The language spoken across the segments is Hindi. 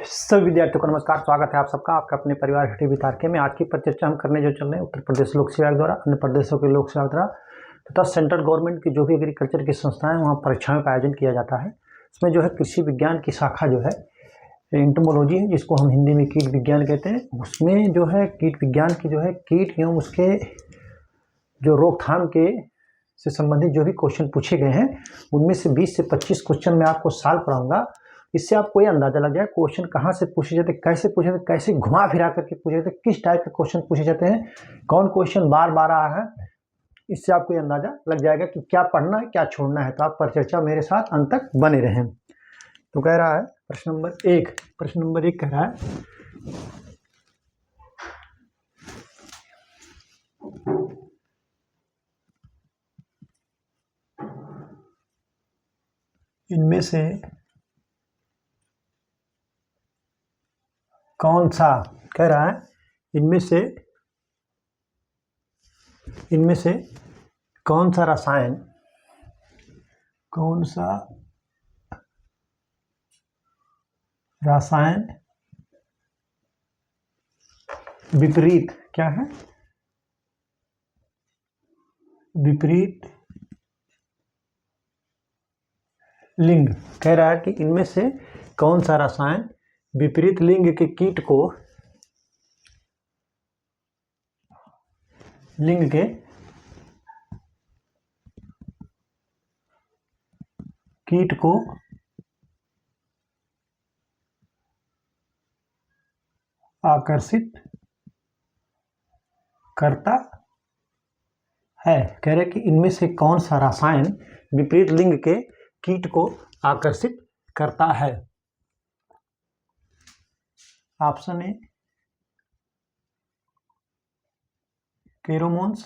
सभी विद्यार्थियों को नमस्कार। स्वागत है आप सबका आपका अपने परिवार टीवी तारके में। आज की परिचर्चा हम करने जो चल रहे हैं उत्तर प्रदेश लोक सेवा आयोग द्वारा, अन्य प्रदेशों के लोक सेवा द्वारा तथा सेंट्रल गवर्नमेंट की जो भी एग्रीकल्चर की संस्थाएं वहाँ परीक्षाओं का आयोजन किया जाता है। इसमें जो है कृषि विज्ञान की शाखा जो है एंटोमोलॉजी है, जिसको हम हिंदी में कीट विज्ञान कहते हैं। उसमें जो है कीट विज्ञान की जो है कीट एवं उसके जो रोकथाम के से संबंधित जो भी क्वेश्चन पूछे गए हैं उनमें से 20 से 25 क्वेश्चन मैं आपको सॉल्व कराऊंगा। इससे आपको ये अंदाजा लग जाए क्वेश्चन कहाँ से पूछे जाते हैं, कैसे पूछे जाते हैं, कैसे घुमा फिरा करके पूछे जाते हैं, किस टाइप के क्वेश्चन पूछे जाते हैं, कौन क्वेश्चन बार बार आ रहा है। इससे आपको ये अंदाजा लग जाएगा कि क्या पढ़ना है क्या छोड़ना है। तो आप परिचर्चा मेरे साथ अंत तक बने रहें। तो कह रहा है प्रश्न नंबर एक कह रहा है इनमें से कौन सा, कह रहा है इनमें से कौन सा रासायन विपरीत क्या है, विपरीत लिंग। कह रहा है कि इनमें से कौन सा रसायन विपरीत लिंग के कीट को आकर्षित करता है। कह रहे कि इनमें से कौन सा रसायन विपरीत लिंग के कीट को आकर्षित करता है। ऑप्शन ए केरोमोन्स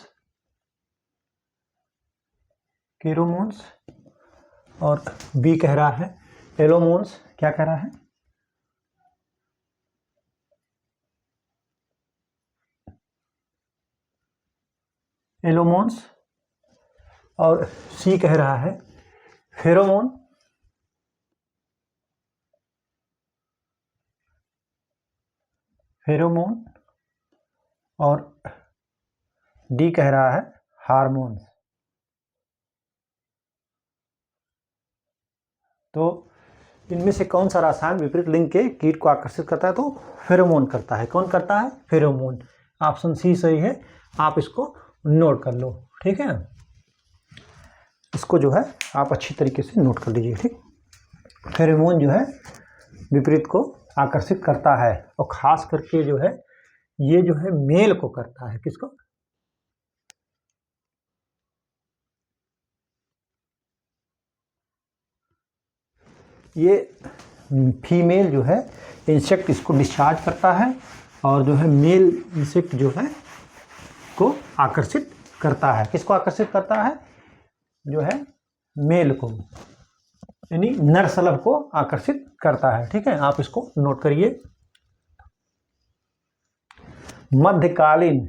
और बी कह रहा है एलोमोन्स। क्या कह रहा है, एलोमोन्स। और सी कह रहा है फेरोमोन। और डी कह रहा है हार्मोन। तो इनमें से कौन सा रसायन विपरीत लिंग के कीट को आकर्षित करता है, तो फेरोमोन करता है। कौन करता है, फेरोमोन। ऑप्शन सी सही है, आप इसको नोट कर लो। ठीक है, इसको जो है आप अच्छी तरीके से नोट कर लीजिए। ठीक, फेरोमोन जो है विपरीत को आकर्षित करता है और खास करके जो है ये जो है मेल को करता है। किसको, ये फीमेल जो है इंसेक्ट इसको डिस्चार्ज करता है और जो है मेल इंसेक्ट जो है को आकर्षित करता है। किसको आकर्षित करता है, जो है मेल को, यानी नर शलभ को आकर्षित करता है। ठीक है, आप इसको नोट करिए। मध्यकालीन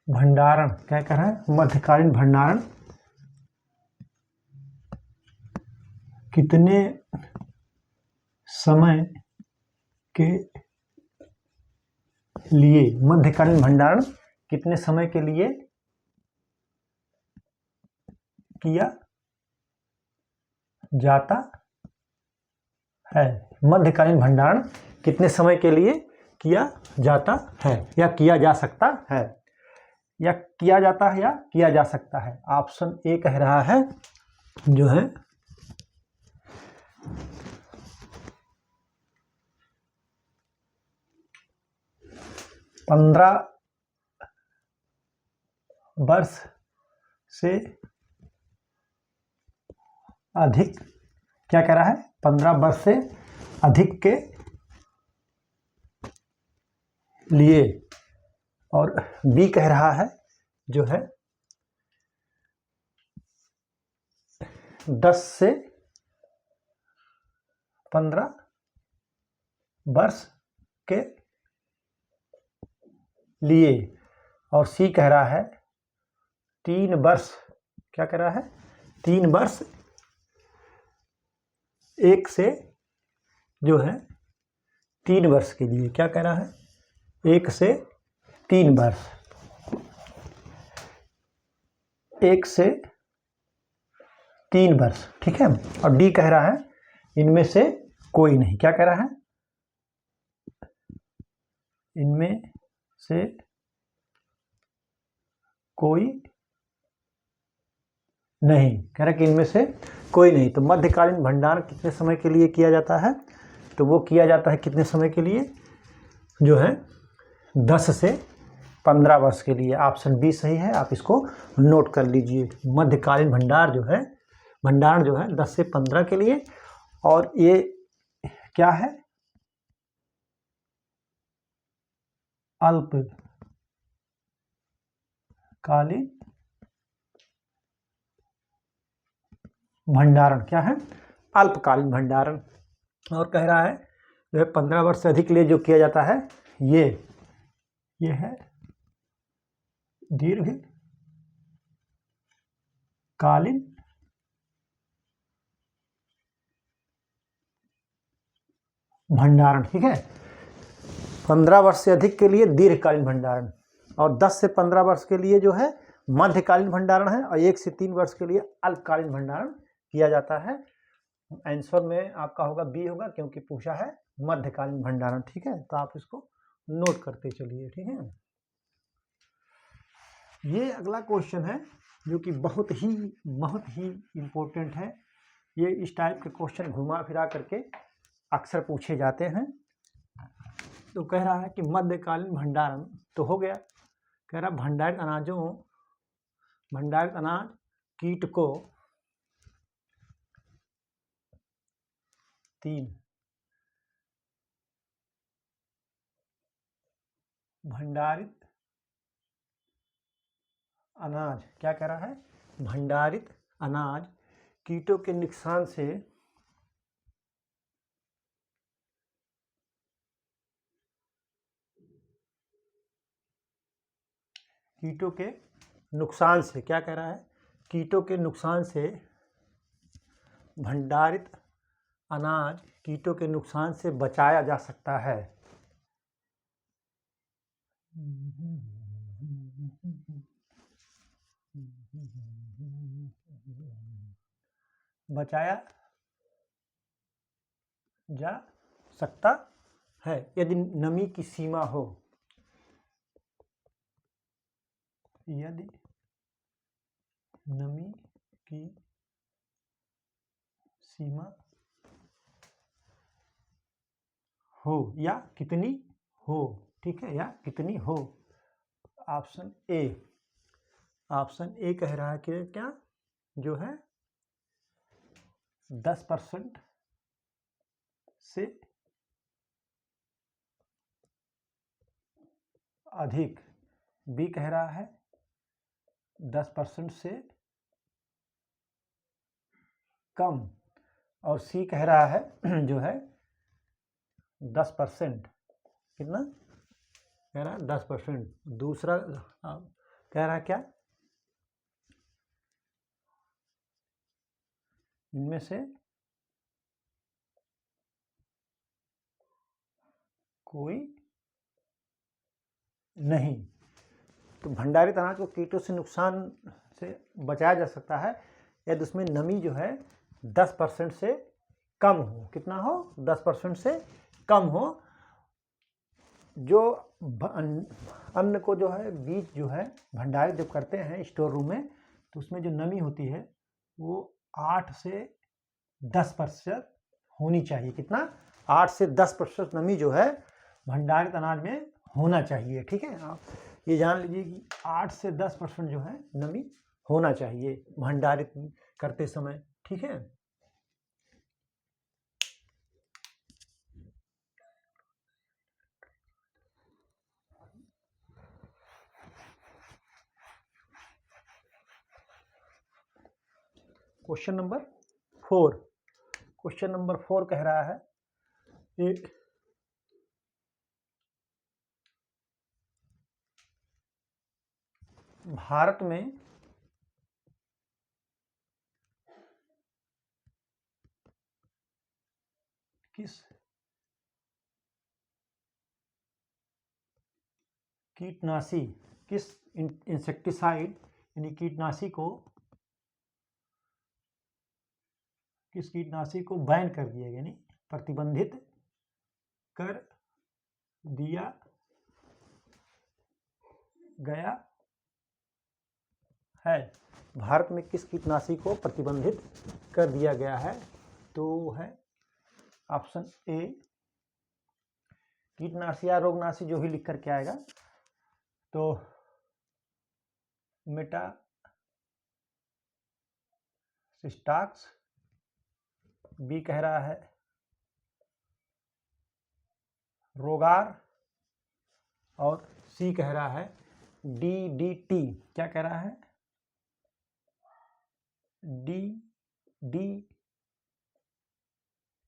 भंडारण, क्या कह रहा है, मध्यकालीन भंडारण कितने समय के लिए, मध्यकालीन भंडारण कितने समय के लिए किया जाता है। मध्यकालीन भंडारण कितने समय के लिए किया जाता है या किया जा सकता है, या किया जाता है या किया जा सकता है। ऑप्शन ए कह रहा है जो है 15 वर्ष से अधिक। क्या कह रहा है, 15 वर्ष से अधिक के लिए। और बी कह रहा है जो है 10 से 15 वर्ष के लिए। और सी कह रहा है 3 वर्ष, क्या कह रहा है 3 वर्ष 1 से जो है 3 वर्ष के लिए, क्या कह रहा है 1 से 3 वर्ष, 1 से 3 वर्ष, ठीक है। और डी कह रहा है इनमें से कोई नहीं, क्या कह रहा है इनमें से कोई नहीं, कह रहा है कि इनमें से कोई नहीं। तो मध्यकालीन भंडारण कितने समय के लिए किया जाता है, तो वो किया जाता है कितने समय के लिए, जो है 10 से 15 वर्ष के लिए। ऑप्शन बी सही है, आप इसको नोट कर लीजिए। मध्यकालीन भंडारण जो है 10 से 15 के लिए। और ये क्या है अल्पकालीन भंडारण, क्या है अल्पकालीन भंडारण। और कह रहा है जो है 15 वर्ष से अधिक के लिए जो किया जाता है ये है दीर्घकालीन भंडारण, ठीक है। 15 वर्ष से अधिक के लिए दीर्घकालीन भंडारण, और 10 से 15 वर्ष के लिए जो है मध्यकालीन भंडारण है, और 1 से 3 वर्ष के लिए अल्पकालीन भंडारण किया जाता है। आंसर में आपका होगा बी होगा, क्योंकि पूछा है मध्यकालीन भंडारण, ठीक है। तो आप इसको नोट करते चलिए, ठीक है। ये अगला क्वेश्चन है जो कि बहुत ही इम्पोर्टेंट है। ये इस टाइप के क्वेश्चन घुमा फिरा करके अक्सर पूछे जाते हैं। तो कह रहा है कि मध्यकालीन भंडारण तो हो गया, कह रहा भंडारित अनाज कीट को 3 भंडारित अनाज, क्या कह रहा है भंडारित अनाज कीटों के नुकसान से क्या कह रहा है कीटों के नुकसान से भंडारित अनाज कीटों के नुकसान से बचाया जा सकता है। बचाया जा सकता है यदि नमी की सीमा हो, यदि नमी की सीमा हो या कितनी हो, ठीक है, या कितनी हो। ऑप्शन ए कह रहा है कि क्या जो है 10% से अधिक, बी कह रहा है 10% से कम, और सी कह रहा है जो है 10%, कितना कह रहा है 10%। दूसरा कह रहा है क्या इनमें से कोई नहीं। तो भंडारित अनाज को कीटों से नुकसान से बचाया जा सकता है यदि उसमें नमी जो है 10% से कम हो, कितना हो 10% से कम हो। जो अन्न को जो है बीज जो है भंडारित जब करते हैं स्टोर रूम में, तो उसमें जो नमी होती है वो 8 से 10% होनी चाहिए। कितना 8 से 10% नमी जो है भंडारित अनाज में होना चाहिए, ठीक है। आप ये जान लीजिए कि 8 से 10% जो है नमी होना चाहिए भंडारित करते समय, ठीक है। क्वेश्चन नंबर 4 कह रहा है भारत में किस कीटनाशी, किस इंसेक्टिसाइड यानी कीटनाशी को बैन कर दिया गया, यानी प्रतिबंधित कर दिया गया है। भारत में किस कीटनाशी को प्रतिबंधित कर दिया गया है? तो है ऑप्शन ए कीटनाशी या रोगनाशी, जो भी लिख करके आएगा। तो मेटासिस्टाक्स, बी कह रहा है रोगार, और सी कह रहा है DDT। क्या कह रहा है?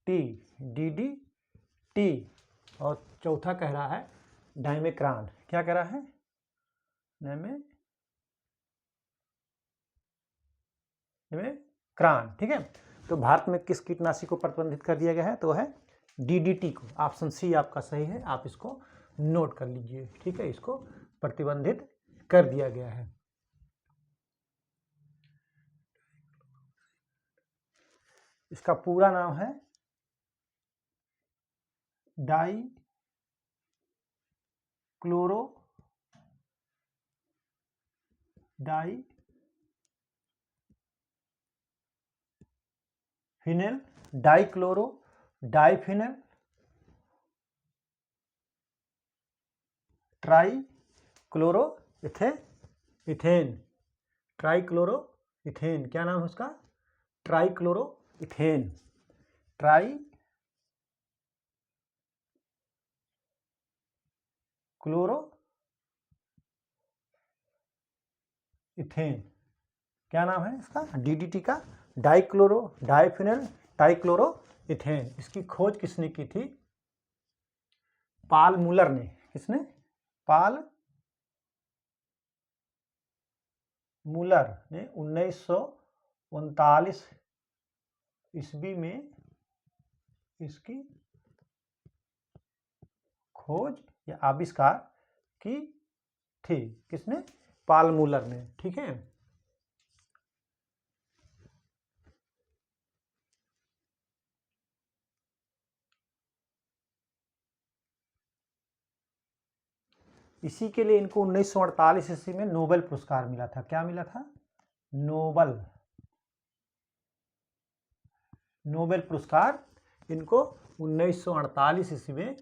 DDT। और चौथा कह रहा है डाइमेक्रान। क्या कह रहा है? डाइमेक्रान। ठीक है। तो भारत में किस कीटनाशी को प्रतिबंधित कर दिया गया है? तो है DDT को। ऑप्शन सी आपका सही है, आप इसको नोट कर लीजिए। ठीक है, इसको प्रतिबंधित कर दिया गया है। इसका पूरा नाम है डाइक्लोरोडाइफिनेल ट्राइक्लोरोइथेन। क्या नाम है उसका? ट्राइक्लोरोइथेन। क्या नाम है इसका? DDT का डाइफिनेल ट्राइक्लोरोइथेन। इसकी खोज किसने की थी? पाल मूलर ने। किसने? पाल मूलर ने 1939 ईस्वी में इसकी खोज या आविष्कार की थी। किसने? पाल मूलर ने। ठीक है। इसी के लिए इनको 1948 ईस्वी में नोबेल पुरस्कार मिला था। क्या मिला था? नोबेल पुरस्कार इनको 1948 ईस्वी में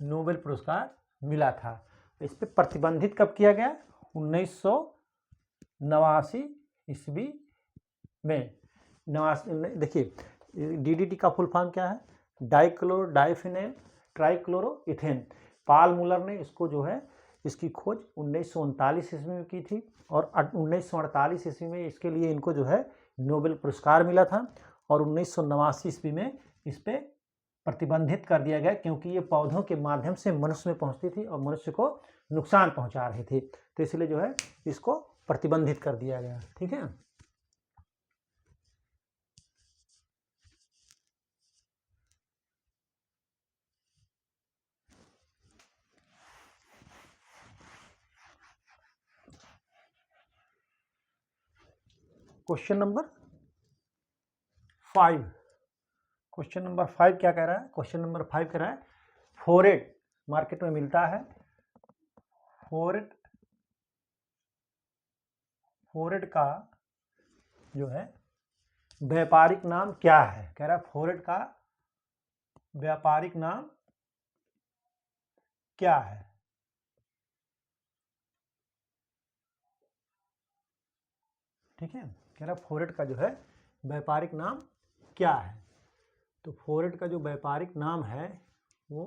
नोबेल पुरस्कार मिला था। इस पे प्रतिबंधित कब किया गया? 1989 ईस्वी में। देखिए, DDT का फुल फॉर्म क्या है? डाइक्लोरोडाइफिनेल ट्राइक्लोरोइथेन। पाल मूलर ने इसको जो है इसकी खोज 1939 ईस्वी में की थी, और 1948 ईस्वी में इसके लिए इनको जो है नोबेल पुरस्कार मिला था, और 1989 ईस्वी में इस पे प्रतिबंधित कर दिया गया, क्योंकि ये पौधों के माध्यम से मनुष्य में पहुंचती थी और मनुष्य को नुकसान पहुंचा रही थी। तो इसलिए जो है इसको प्रतिबंधित कर दिया गया। ठीक है। क्वेश्चन नंबर 5 क्या कह रहा है? क्वेश्चन नंबर 5 कह रहा है फोरेट मार्केट में मिलता है। फोरेट का जो है व्यापारिक नाम क्या है? कह रहा है फोरेट का व्यापारिक नाम क्या है? ठीक है। कह रहा फोरेट का जो है व्यापारिक नाम क्या है? तो फोरेट का जो व्यापारिक नाम है वो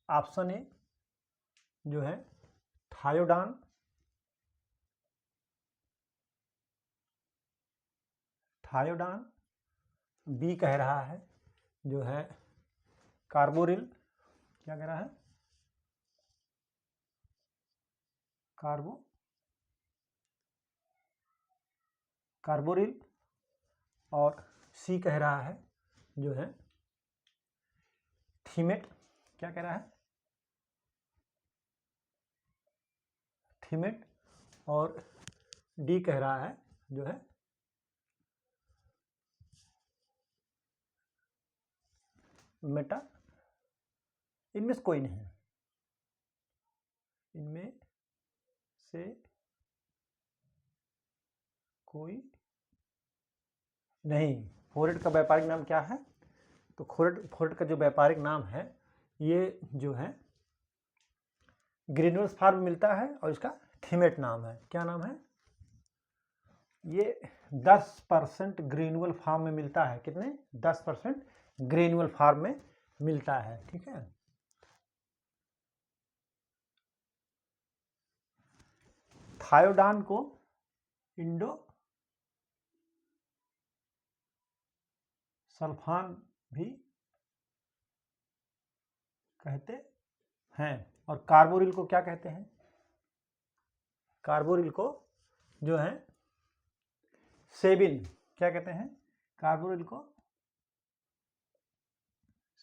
ऑप्शन ए जो है थायोडान, बी कह रहा है जो है कार्बोरिल, क्या कह रहा है, कार्बोरिल, और सी कह रहा है जो है थीमेट, क्या कह रहा है, थीमेट, और डी कह रहा है जो है मेटा। इनमें से कोई नहीं है, इनमें से कोई नहीं। फोरेट का व्यापारिक नाम क्या है, तो फोरेट का जो व्यापारिक नाम है ये जो है ग्रेन्यूल्स फार्म मिलता है और इसका थीमेट नाम है, क्या नाम है, ये 10% ग्रेनुअल फार्म में मिलता है। कितने, 10% ग्रेनुअल फार्म में मिलता है, ठीक है। थायोडान को इंडो सल्फान भी कहते हैं, और कार्बोरिल को क्या कहते हैं, कार्बोरिल को जो है सेबिन, क्या कहते हैं, कार्बोरिल को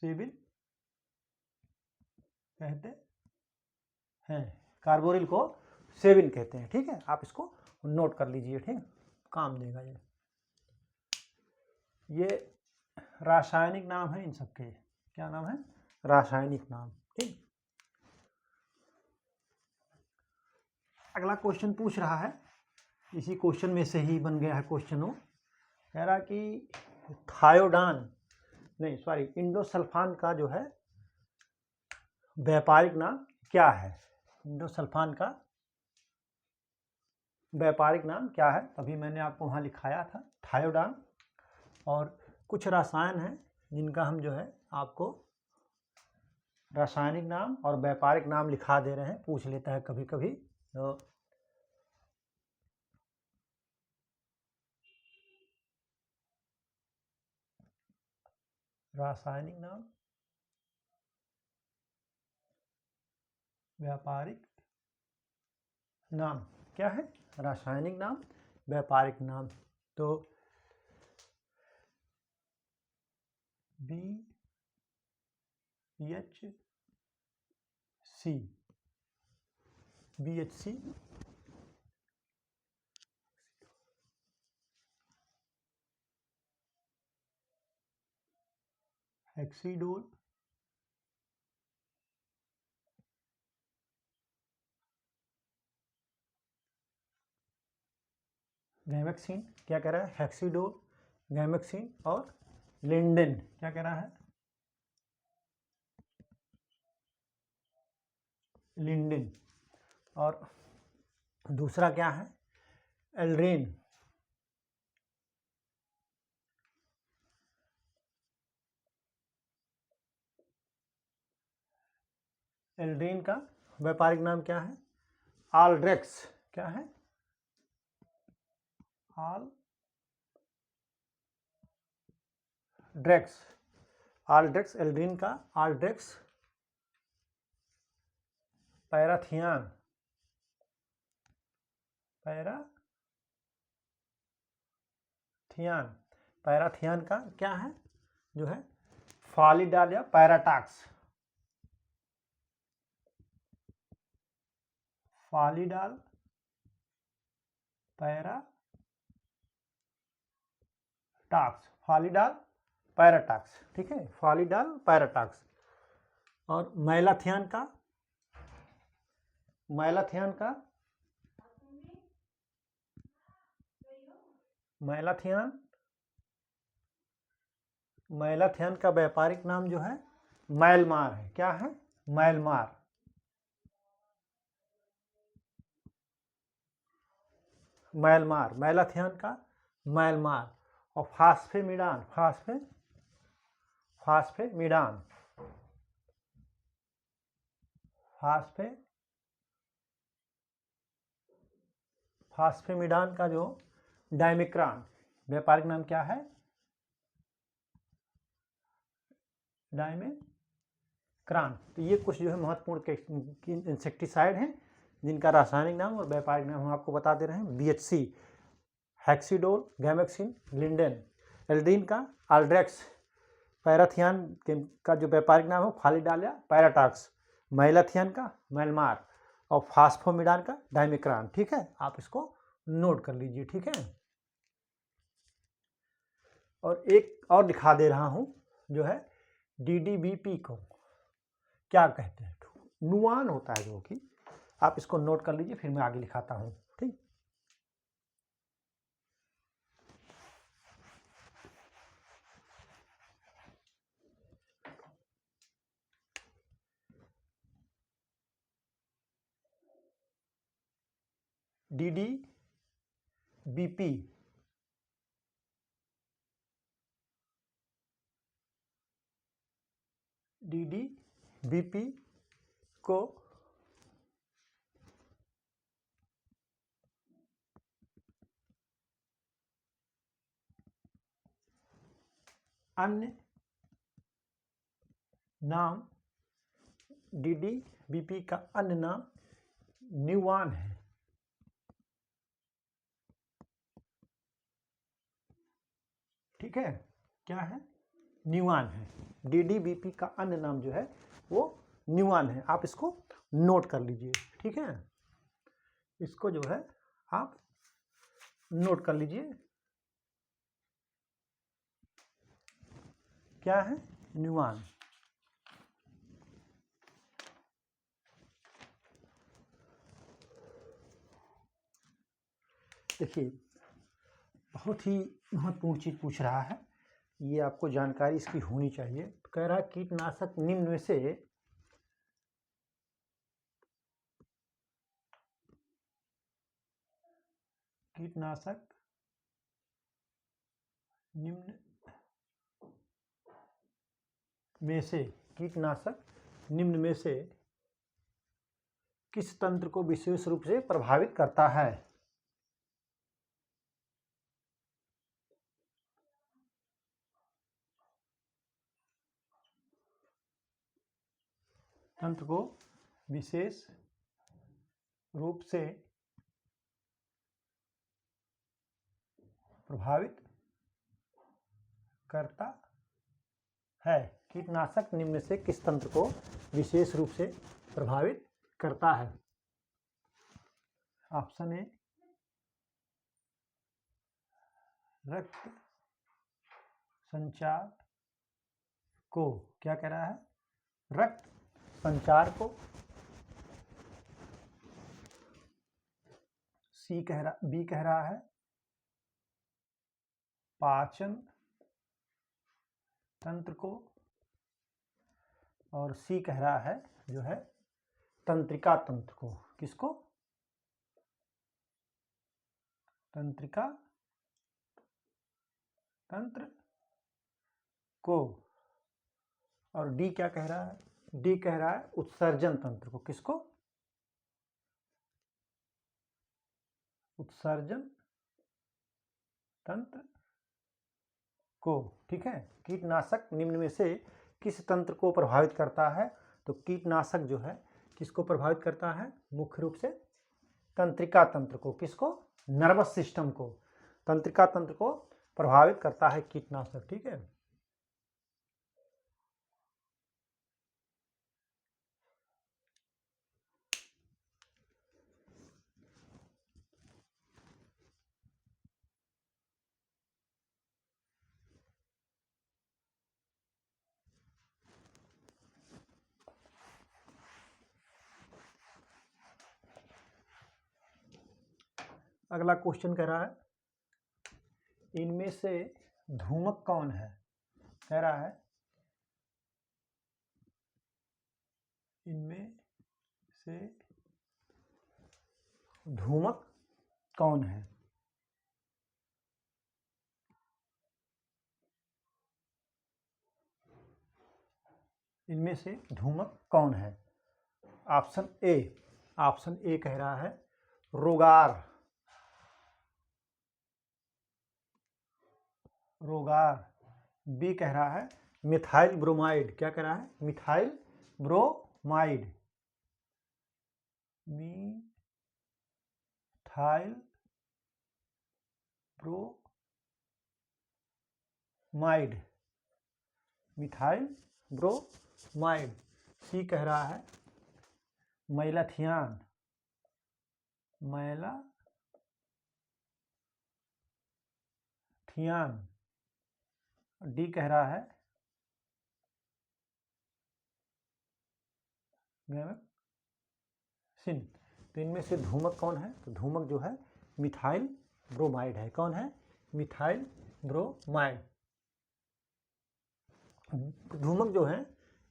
सेबिन कहते हैं, कार्बोरिल को सेबिन कहते हैं, ठीक है। आप इसको नोट कर लीजिए, ठीक है, काम देगा ये रासायनिक नाम है इन सबके, क्या नाम है, रासायनिक नाम, ठीक। अगला क्वेश्चन पूछ रहा है, इसी क्वेश्चन में से ही बन गया है क्वेश्चन, वो कह रहा कि थायोडान नहीं सॉरी इंडोसल्फान का जो है व्यापारिक नाम क्या है, इंडोसल्फान का व्यापारिक नाम क्या है। अभी मैंने आपको वहाँ लिखाया था थायोडान, और कुछ रसायन हैं जिनका हम जो है आपको रासायनिक नाम और व्यापारिक नाम लिखा दे रहे हैं, पूछ लेता है कभी कभी। तो रासायनिक नाम, व्यापारिक नाम, क्या है, रासायनिक नाम, व्यापारिक नाम। तो BHC, हेक्सीडोल, गैमेक्सिन, क्या कह रहा है, हेक्सीडोल, गैमेक्सिन, और लिंडेन, क्या कह रहा है, लिंडेन, और दूसरा क्या है, एल्ड्रीन, एल्ड्रीन का व्यापारिक नाम क्या है, आल्ड्रेक्स, क्या है, आल्ड्रेक्स, एल्ड्रीन का आल्ड्रेक्स, पैराथियान, पैराथियान का क्या है जो है फॉलीडाल या पैराटॉक्स, फॉलीडाल पैराटॉक्स, ठीक है, फॉलीडाल पैराटॉक्स। और मैलाथियान का मैलाथियान का व्यापारिक नाम जो है मैलमार है, क्या है, मैलमार, मैलाथियान का मैलमार। और फास्फेमिडान, फास्फेमिडान का जो डायमिक्रान, व्यापारिक नाम क्या है, डाइमेक्रान। तो ये कुछ जो है महत्वपूर्ण इंसेक्टिसाइड हैं जिनका रासायनिक नाम और व्यापारिक नाम हम आपको बता दे रहे हैं। BHC Hexidol, gammexane, lindane. Aldrin का आल्ड्रेक्स, पैराथियन का जो व्यापारिक नाम है फालिडालिया पैराटॉक्स, मैलाथियन का मैलमार और फास्फोमिडान का डाइमेक्रान। ठीक है, आप इसको नोट कर लीजिए। ठीक है, और एक और दिखा दे रहा हूं जो है DDBP को क्या कहते हैं। नुआन होता है जो कि, आप इसको नोट कर लीजिए, फिर मैं आगे लिखाता हूं। ठीक, DDBP को अन्य नाम, DDBP का अन्य नाम न्यूआन है। ठीक है, क्या है, न्यूआन है। DDBP का अन्य नाम जो है वो न्यूआन है। आप इसको नोट कर लीजिए। ठीक है, इसको जो है आप नोट कर लीजिए, क्या है, न्यूआन। देखिए, बहुत ही महत्वपूर्ण चीज पूछ रहा है, ये आपको जानकारी इसकी होनी चाहिए। कह रहा है कीटनाशक निम्न में से कीटनाशक निम्न में से किस तंत्र को विशेष रूप से प्रभावित करता है। तंत्र को विशेष रूप से प्रभावित करता है। कीटनाशक निम्न से किस तंत्र को विशेष रूप से प्रभावित करता है। ऑप्शन ए, रक्त संचार को। क्या कह रहा है, रक्त संचार को। बी कह रहा है पाचन तंत्र को, और सी कह रहा है जो है तंत्रिका तंत्र को। किसको, तंत्रिका तंत्र को। और डी क्या कह रहा है, डी कह रहा है उत्सर्जन तंत्र को। किसको, उत्सर्जन तंत्र को। ठीक है, कीटनाशक निम्न में से किस तंत्र को प्रभावित करता है। तो कीटनाशक जो है किसको प्रभावित करता है, मुख्य रूप से तंत्रिका तंत्र को। किसको, नर्वस सिस्टम को, तंत्रिका तंत्र को प्रभावित करता है कीटनाशक। ठीक है, अगला क्वेश्चन कह रहा है इनमें से धूमक कौन है। कह रहा है इनमें से धूमक कौन है। इनमें से धूमक कौन है। ऑप्शन ए कह रहा है रोगार, बी कह रहा है मिथाइल ब्रोमाइड, क्या कह रहा है? Methyl bromide, methyl bromide, methyl bromide. C कह रहा है मैलाथियान, मैलाथियान। डी कह रहा है सिन। तो इनमें से धूमक कौन है? तो धूमक जो है मिथाइल ब्रोमाइड है। कौन है? Methyl bromide. प्रधूमक जो है,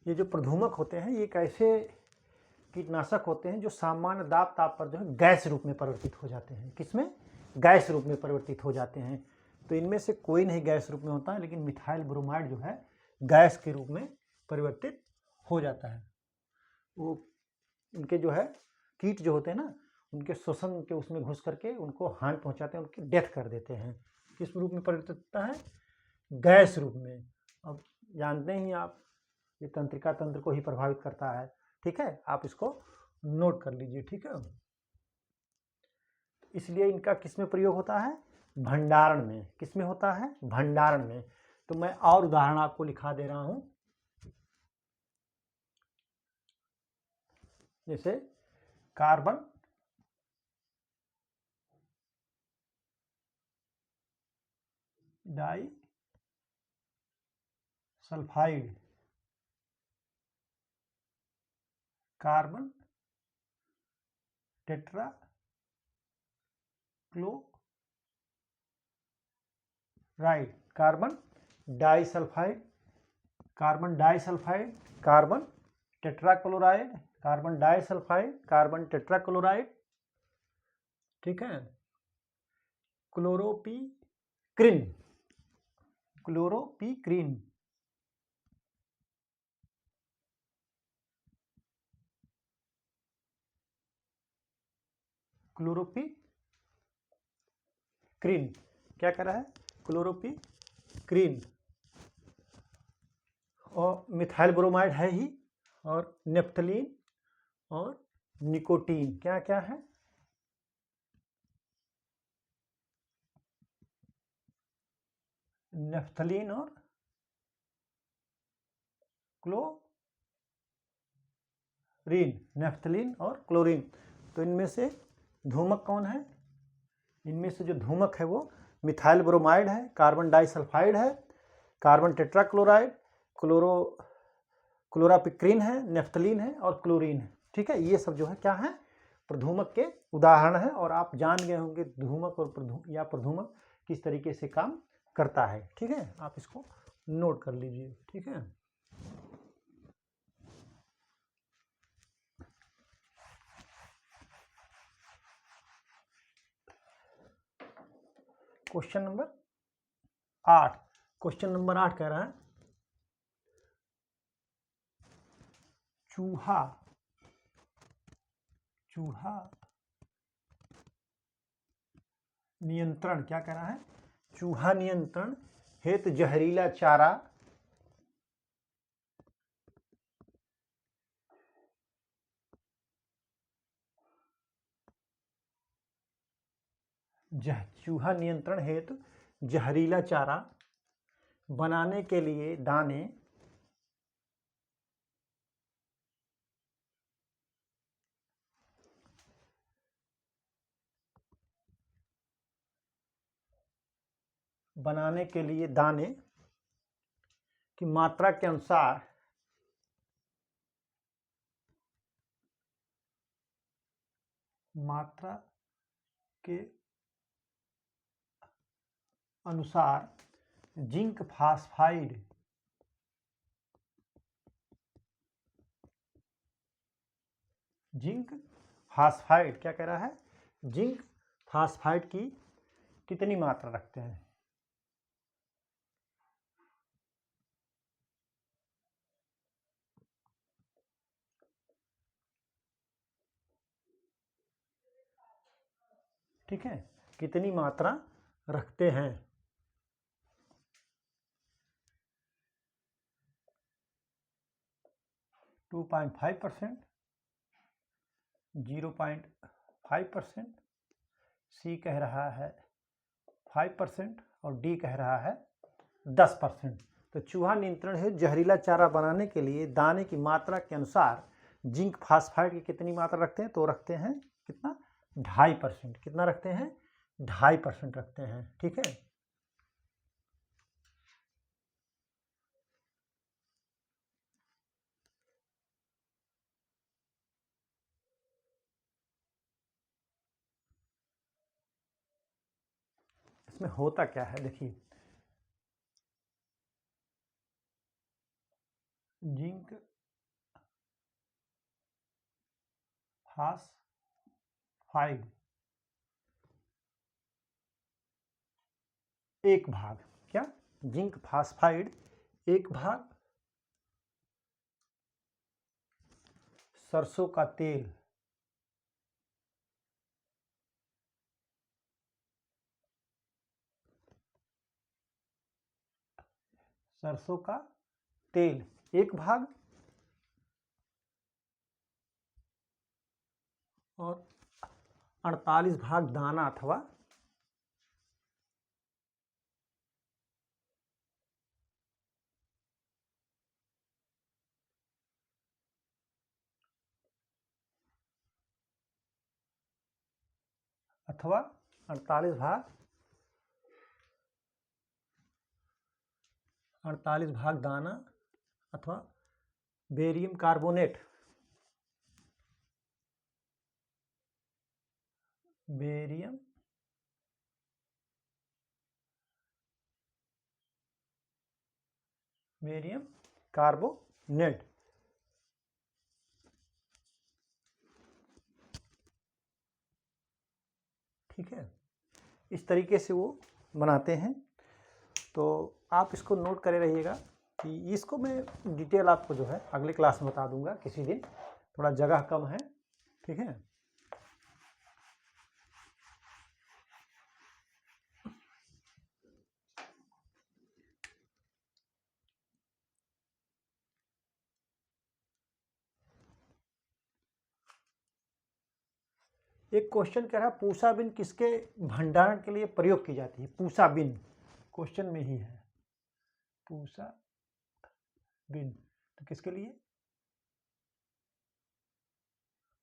ये जो प्रधूमक होते हैं ये एक ऐसे कीटनाशक होते हैं जो सामान्य दाब ताप पर जो है गैस रूप में परिवर्तित हो जाते हैं। किसमें? गैस रूप में परिवर्तित हो जाते हैं। तो इनमें से कोई नहीं गैस रूप में होता है, लेकिन मिथाइल ब्रोमाइड जो है गैस के रूप में परिवर्तित हो जाता है। वो उनके जो है कीट जो होते हैं ना, उनके श्वसन के उसमें घुस करके उनको हानि पहुंचाते हैं, उनकी डेथ कर देते हैं। किस रूप में परिवर्तित होता है? गैस रूप में। अब जानते ही आप, ये तंत्रिका तंत्र को ही प्रभावित करता है। ठीक है, आप इसको नोट कर लीजिए। ठीक है, इसलिए इनका किस में प्रयोग होता है? भंडारण में। किस में होता है? भंडारण में। तो मैं और उदाहरण आपको लिखा दे रहा हूं, जैसे carbon di sulphide, carbon tetra chloride, carbon disulphide, carbon disulphide, carbon tetrachloride, carbon disulphide, carbon tetrachloride. ठीक है, क्लोरोपीक्रिन, क्लोरोपीक्रिन, क्लोरोपीक्रिन। क्या कर रहा है? क्लोरोपीक्रिन। और मिथाइल ब्रोमाइड है ही, और नेफ्थलीन और निकोटीन। क्या क्या है? नेफ्थलीन और क्लोरीन, नेफ्थलीन और क्लोरीन। तो इनमें से धूमक कौन है? इनमें से जो धूमक है वो मिथाइल ब्रोमाइड है, कार्बन डाइसल्फाइड है, कार्बन टेट्राक्लोराइड, क्लोरापिक्रिन है, नेफ्थलीन है और क्लोरीन है। ठीक है, ये सब जो है क्या है? प्रधूमक के उदाहरण है। और आप जान गए होंगे धूमक और प्रधूमक किस तरीके से काम करता है। ठीक है, आप इसको नोट कर लीजिए। ठीक है, क्वेश्चन नंबर 8। क्वेश्चन नंबर 8 कह रहा है चूहा नियंत्रण। क्या कह रहा है? चूहा नियंत्रण हेतु जहरीला चारा चूहा नियंत्रण हेतु जहरीला चारा बनाने के लिए दाने की मात्रा के अनुसार जिंक फास्फाइड, क्या कह रहा है? जिंक फास्फाइड की कितनी मात्रा रखते हैं? ठीक है, कितनी मात्रा रखते हैं? 2.5%, 0.5%, सी कह रहा है 5% और डी कह रहा है 10%। तो चूहा नियंत्रण हेतु जहरीला चारा बनाने के लिए दाने की मात्रा के अनुसार जिंक फास्फाइड की कितनी मात्रा रखते हैं? तो रखते हैं कितना? 2.5%। कितना रखते हैं? 2.5% रखते हैं। ठीक है, इसमें होता क्या है देखिए, जिंक फास्फाइड एक भाग, क्या? जिंक फास्फाइड एक भाग सरसों का तेल एक भाग और 48 भाग दाना अथवा अथवा 48 भाग दाना अथवा बेरियम कार्बोनेट, बेरियम कार्बोनेट। ठीक है, इस तरीके से वो बनाते हैं। तो आप इसको नोट करे रहिएगा कि इसको मैं डिटेल आपको जो है अगले क्लास में बता दूंगा किसी दिन, थोड़ा जगह कम है। ठीक है, एक क्वेश्चन कह रहा है पूसा बीन किसके भंडारण के लिए प्रयोग की जाती है? पूसा बीन क्वेश्चन में ही है, पूसा बीन तो किसके लिए?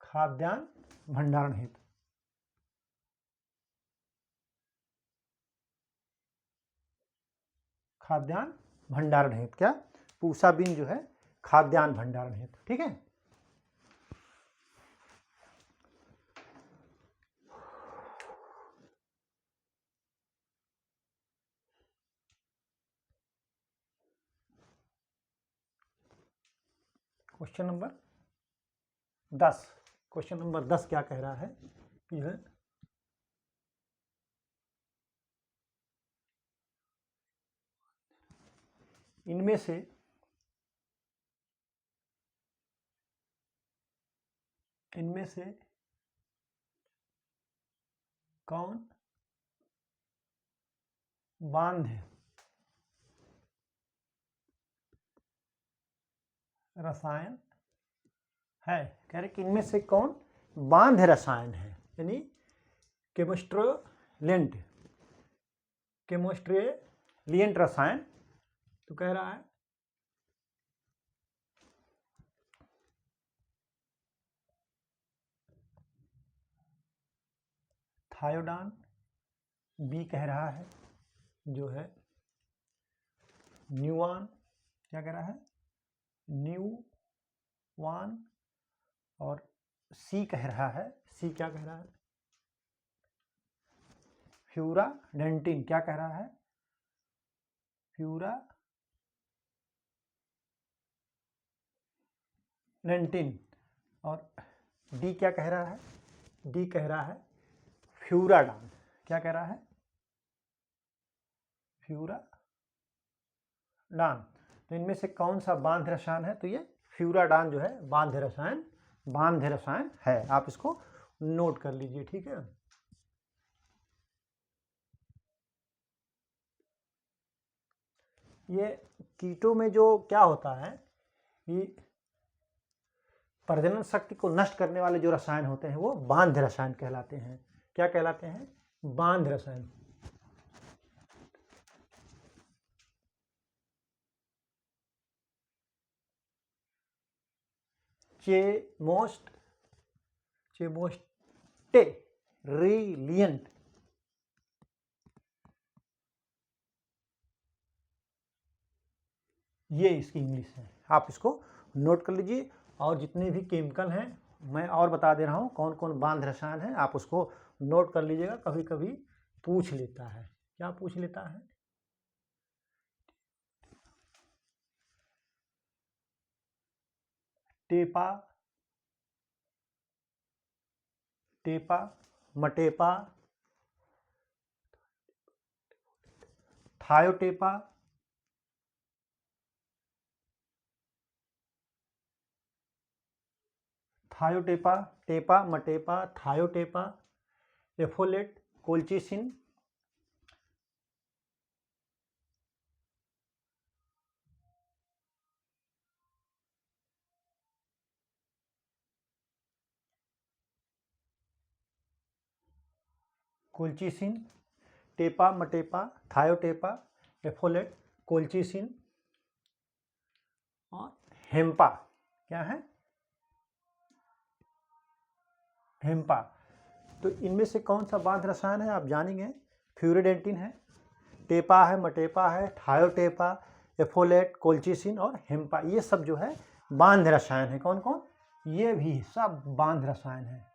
खाद्यान्न भंडारण हेतु। खाद्यान्न भंडारण हेतु, क्या? पूसा बीन जो है खाद्यान्न भंडारण हेतु। ठीक है, क्वेश्चन नंबर 10। क्वेश्चन नंबर 10 क्या कह रहा है कि है इनमें से कौन बांध रसायन है? कह रहे कि इनमें से कौन बांध रसायन है, यानी केमिस्ट्रेलिएंट रसायन। तो कह रहा है थायोडान, बी कह रहा है जो है न्यूआन, क्या कह रहा है? न्यूआन। और सी कह रहा है, सी क्या कह रहा है? फ्यूराडेंटिन। क्या कह रहा है? फ्यूराडेंटिन। और डी क्या कह रहा है? डी कह रहा है फ्यूराडान। क्या कह रहा है? फ्यूराडान। तो इनमें से कौन सा बांध रसायन है? तो ये फ्यूराडान जो है बांध रसायन है। आप इसको नोट कर लीजिए। ठीक है, ये कीटो में जो क्या होता है कि प्रजनन शक्ति को नष्ट करने वाले जो रसायन होते हैं वो बांध रसायन कहलाते हैं। क्या कहलाते हैं? बांध रसायन। चेमोस्टेरिलियंट, ये इसकी इंग्लिश है, आप इसको नोट कर लीजिए। और जितने भी केमिकल हैं मैं और बता दे रहा हूँ कौन कौन बांध रसायन है, आप उसको नोट कर लीजिएगा। कभी कभी पूछ लेता है। क्या पूछ लेता है? टेपा, टेपा, मटेपा, थायोटेपा, थायोटेपा, टेपा, मटेपा, थायोटेपा, एफोलेट, कोल्चिसिन, कोल्चिसिन, टेपा, मटेपा, थायोटेपा, एफोलेट, कोल्चिसिन और हेम्पा। क्या है? हेम्पा। तो इनमें से कौन सा बांध रसायन है आप जानेंगे? फ्यूरिडेंटिन है, टेपा है, मटेपा है, थायोटेपा, एफोलेट, कोल्चिसिन और हेम्पा। ये सब जो है बांध रसायन है। कौन कौन? ये भी सब बांध रसायन है।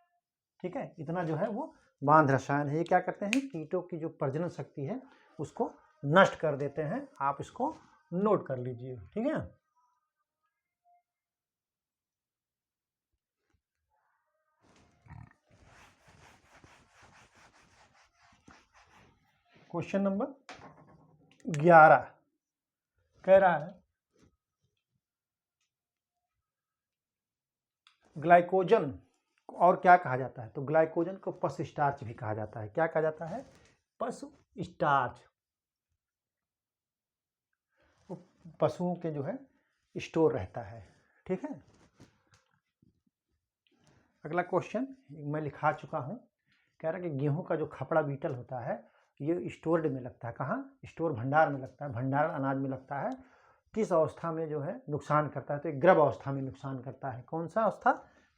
ठीक है, इतना जो है वो बांध रसायन है। ये क्या करते हैं? कीटों की जो प्रजनन शक्ति है उसको नष्ट कर देते हैं। आप इसको नोट कर लीजिए। ठीक है। क्वेश्चन नंबर 11 कह रहा है ग्लाइकोजन और क्या कहा जाता है? तो ग्लाइकोजन को पशु स्टार्च भी कहा जाता है। क्या कहा जाता है? पशु स्टार्च। पशुओं के जो है स्टोर रहता है। ठीक है। अगला क्वेश्चन मैं लिखा चुका हूँ। कह रहा है कि गेहूं का जो खपड़ा बीटल होता है ये स्टोर्ड में लगता है। कहाँ? स्टोर, भंडार में लगता है, भंडार अनाज में लगता है। किस अवस्था में जो है नुकसान करता है? तो एक गर्भ अवस्था में नुकसान करता है। कौन सा अवस्था?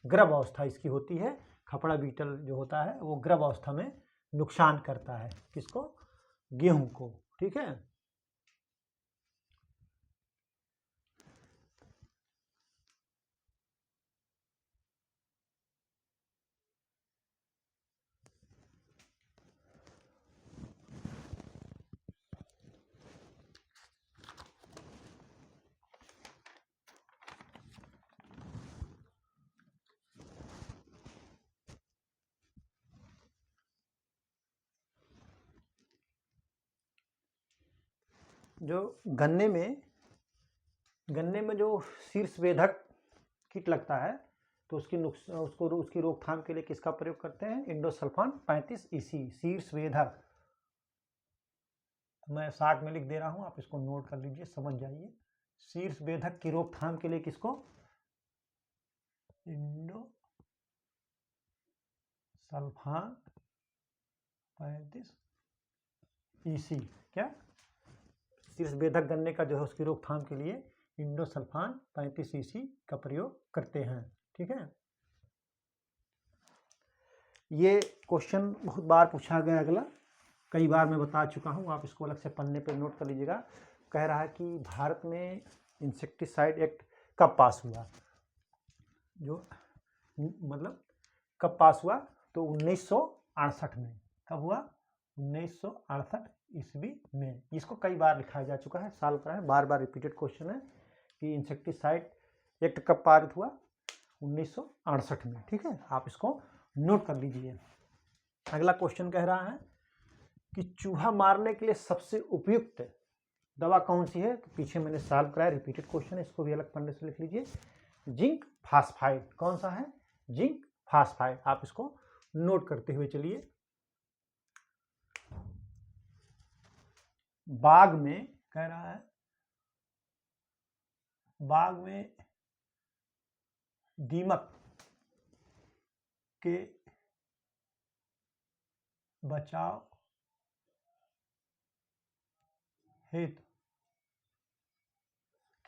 गर्भ अवस्था इसकी होती है। खपड़ा बीटल जो होता है वो गर्भ अवस्था में नुकसान करता है। किसको? गेहूं को। ठीक है। जो गन्ने में जो शीर्ष वेधक कीट लगता है तो उसकी रोकथाम के लिए किसका प्रयोग करते हैं? इंडोसल्फान 35 EC शीर्ष वेधक। मैं 60 में लिख दे रहा हूं, आप इसको नोट कर लीजिए, समझ जाइए। शीर्ष वेधक की रोकथाम के लिए किसको? Endosulfan 35 EC। क्या? शीर्ष वेधक गन्ने का जो है उसकी रोकथाम के लिए इंडोसल्फान 35 EC का प्रयोग करते हैं। ठीक है। ये क्वेश्चन बहुत बार पूछा गया। अगला कई बार मैं बता चुका हूँ, आप इसको अलग से पन्ने पे नोट कर लीजिएगा। कह रहा है कि भारत में इंसेक्टिसाइड एक्ट कब पास हुआ? जो मतलब कब पास हुआ? तो 1968 में। कब हुआ? 1968 ईस्वी में। इसको कई बार लिखा जा चुका है, साल का है, बार बार रिपीटेड क्वेश्चन है कि इंसेक्टिसाइड एक्ट कब पारित हुआ? 1968 में। ठीक है, आप इसको नोट कर लीजिए। अगला क्वेश्चन कह रहा है कि चूहा मारने के लिए सबसे उपयुक्त दवा कौन सी है? तो पीछे मैंने सॉल्व कराया, रिपीटेड क्वेश्चन है, इसको भी अलग पन्ने से लिख लीजिए। Zinc phosphide. कौन सा है? Zinc phosphide. आप इसको नोट करते हुए चलिए। बाग में कह रहा है, बाग में दीमक के बचाव हेतु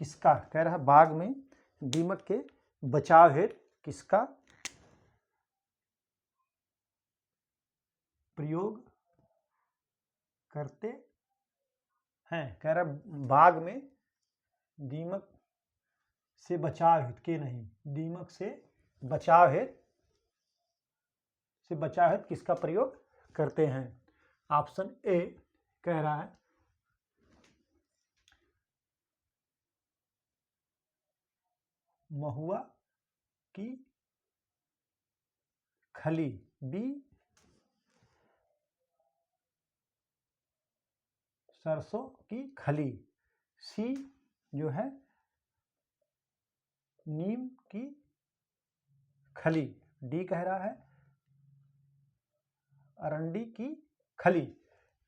किसका, कह रहा है बाग में दीमक के बचाव हेतु किसका प्रयोग करते हैं। कह रहा है बाग में दीमक से बचाव हेतु के नहीं, दीमक से बचाव हेतु किसका प्रयोग करते हैं। ऑप्शन ए कह रहा है महुआ की खली, बी सरसों की खली, सी जो है नीम की खली, डी कह रहा है अरंडी की खली।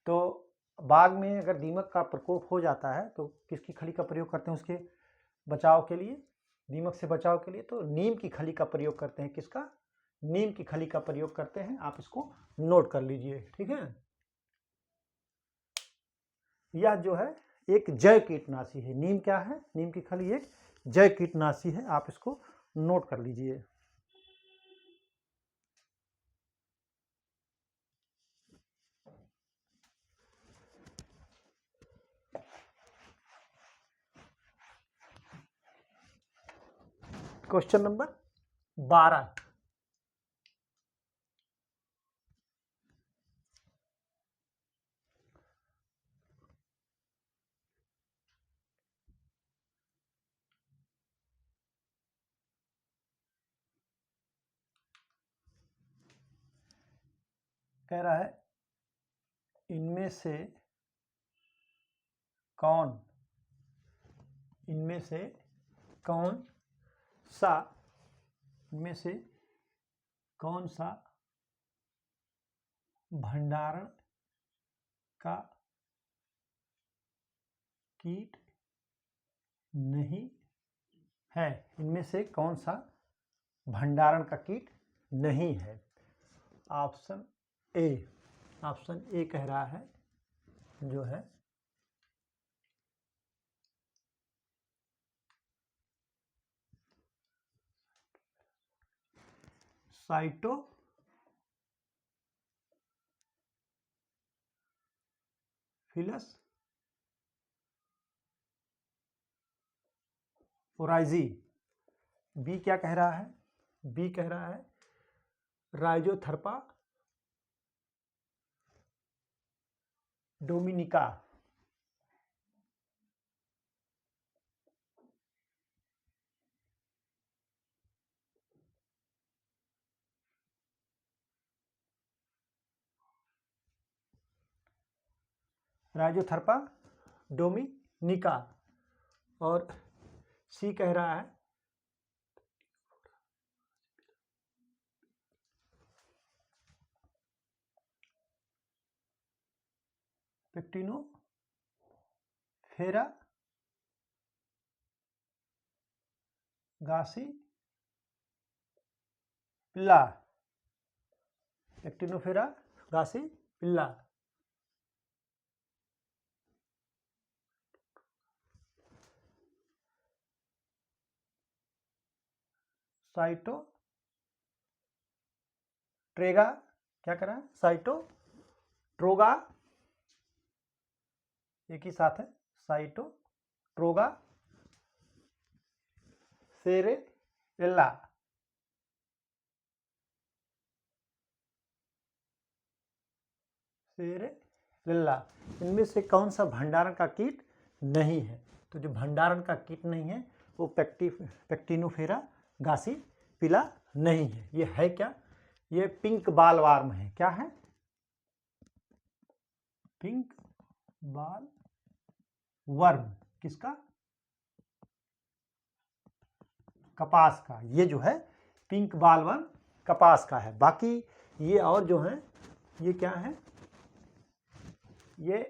तो बाग में अगर दीमक का प्रकोप हो जाता है तो किसकी खली का प्रयोग करते हैं उसके बचाव के लिए, दीमक से बचाव के लिए? तो नीम की खली का प्रयोग करते हैं। किसका? नीम की खली का प्रयोग करते हैं। आप इसको नोट कर लीजिए, ठीक है। यह जो है एक जैव कीटनाशी है। नीम क्या है? नीम की खली एक जैव कीटनाशी है। आप इसको नोट कर लीजिए। क्वेश्चन नंबर 12, कह रहा है इनमें से कौन सा भंडारण का कीट नहीं है। इनमें से कौन सा भंडारण का कीट नहीं है? ऑप्शन ए कह रहा है जो है साइटोफिलस ओराइजी। बी क्या कह रहा है? बी कह रहा है राइजोथर्पा डोमिनिका। राइजोथर्पा डोमिनिका। और सी कह रहा है पेक्टिनोफेरा गासी पिल्ला। पेक्टिनोफेरा गासी पिल्ला। साइटोट्रेगा क्या करा है? साइटोट्रोगा, एक ही साथ है, साइटोट्रोगा सेरेला। इनमें से कौन सा भंडारण का कीट नहीं है? तो जो भंडारण का कीट नहीं है वो पेक्टिनोफेरा गासी पिला नहीं है। ये है क्या? ये पिंक बाल वार्म है। क्या है? पिंक बाल वर्म। किसका? कपास का। ये जो है पिंक बाल वर्म कपास का है। बाकी ये और जो है ये क्या है? ये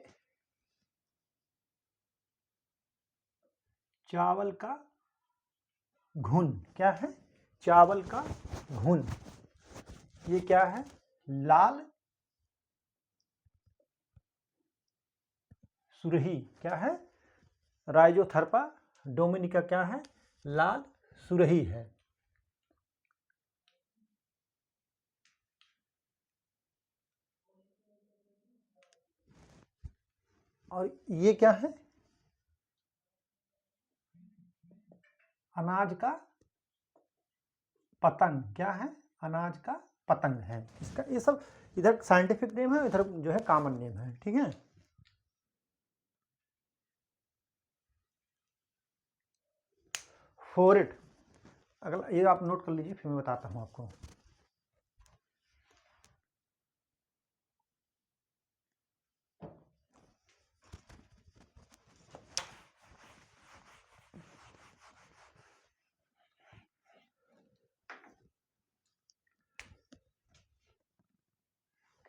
चावल का घुन। क्या है? चावल का घुन, ये क्या है? लाल सुरही, क्या है? राइजोथर्पा डोमिनिका क्या है? लाल सुरही है। और ये क्या है? अनाज का पतंग, क्या है? अनाज का पतंग है इसका। ये सब इधर साइंटिफिक नेम है, इधर जो है कॉमन नेम है, ठीक है। फोरेट, अगला ये आप नोट कर लीजिए, फिर मैं बताता हूँ आपको।